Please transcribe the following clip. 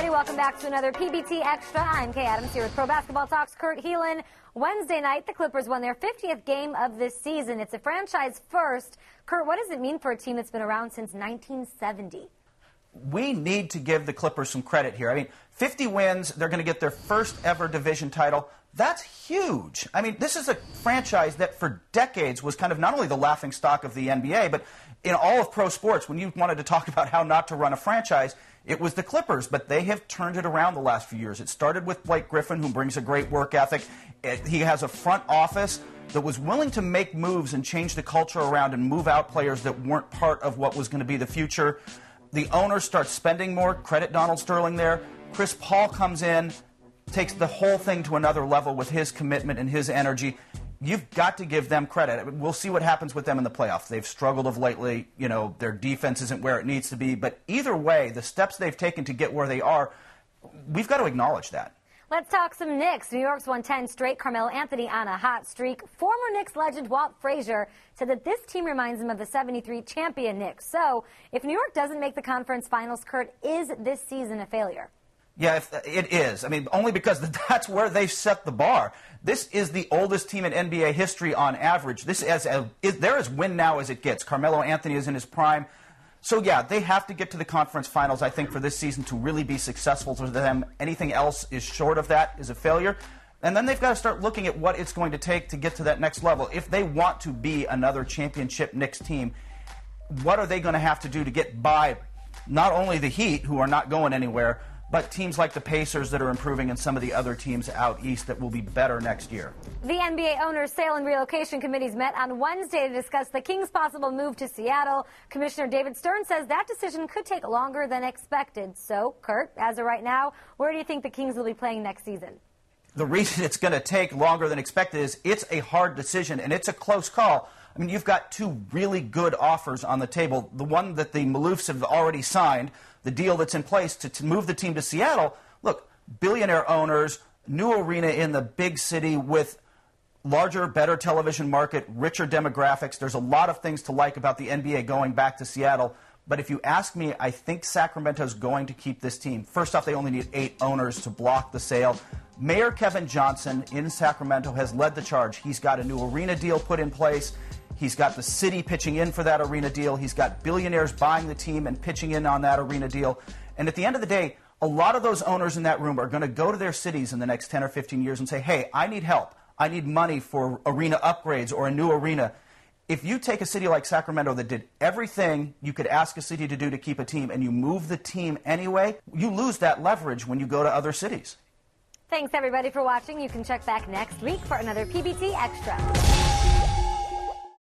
everybody. Welcome back to another PBT Extra. I'm Kay Adams here with Pro Basketball Talk's Kurt Heelan. Wednesday night, the Clippers won their 50th game of this season. It's a franchise first. Kurt, what does it mean for a team that's been around since 1970? We need to give the Clippers some credit here. I mean, 50 wins, they're going to get their first ever division title. That's huge. I mean, this is a franchise that for decades was kind of not only the laughingstock of the NBA, but in all of pro sports, when you wanted to talk about how not to run a franchise, it was the Clippers, but they have turned it around the last few years. It started with Blake Griffin, who brings a great work ethic. He has a front office that was willing to make moves and change the culture around and move out players that weren't part of what was going to be the future. The owner starts spending more. Credit Donald Sterling there. Chris Paul comes in, takes the whole thing to another level with his commitment and his energy. You've got to give them credit. We'll see what happens with them in the playoffs. They've struggled of lately. You know, their defense isn't where it needs to be. But either way, the steps they've taken to get where they are, we've got to acknowledge that. Let's talk some Knicks. New York's won 10 straight. Carmelo Anthony on a hot streak. Former Knicks legend Walt Frazier said that this team reminds him of the '73 champion Knicks. So if New York doesn't make the conference finals, Kurt, is this season a failure? Yeah, it is. I mean, only because that's where they've set the bar. This is the oldest team in NBA history on average. They're as win now as it gets. Carmelo Anthony is in his prime. So, yeah, they have to get to the conference finals, I think, for this season to really be successful for them. Anything else is short of that is a failure. And then they've got to start looking at what it's going to take to get to that next level. If they want to be another championship Knicks team, what are they going to have to do to get by not only the Heat, who are not going anywhere, but teams like the Pacers that are improving and some of the other teams out east that will be better next year. The NBA owners' sale and relocation committees met on Wednesday to discuss the Kings' possible move to Seattle. Commissioner David Stern says that decision could take longer than expected. So, Kurt, as of right now, where do you think the Kings will be playing next season? The reason it's going to take longer than expected is it's a hard decision and it's a close call. I mean, you've got two really good offers on the table. The one that the Maloofs have already signed, the deal that's in place to move the team to Seattle. Look, billionaire owners, new arena in the big city with larger, better television market, richer demographics. There's a lot of things to like about the NBA going back to Seattle. But if you ask me, I think Sacramento's going to keep this team. First off, they only need 8 owners to block the sale. Mayor Kevin Johnson in Sacramento has led the charge. He's got a new arena deal put in place. He's got the city pitching in for that arena deal. He's got billionaires buying the team and pitching in on that arena deal. And at the end of the day, a lot of those owners in that room are going to go to their cities in the next 10 or 15 years and say, hey, I need help. I need money for arena upgrades or a new arena. If you take a city like Sacramento that did everything you could ask a city to do to keep a team and you move the team anyway, you lose that leverage when you go to other cities. Thanks, everybody, for watching. You can check back next week for another PBT Extra.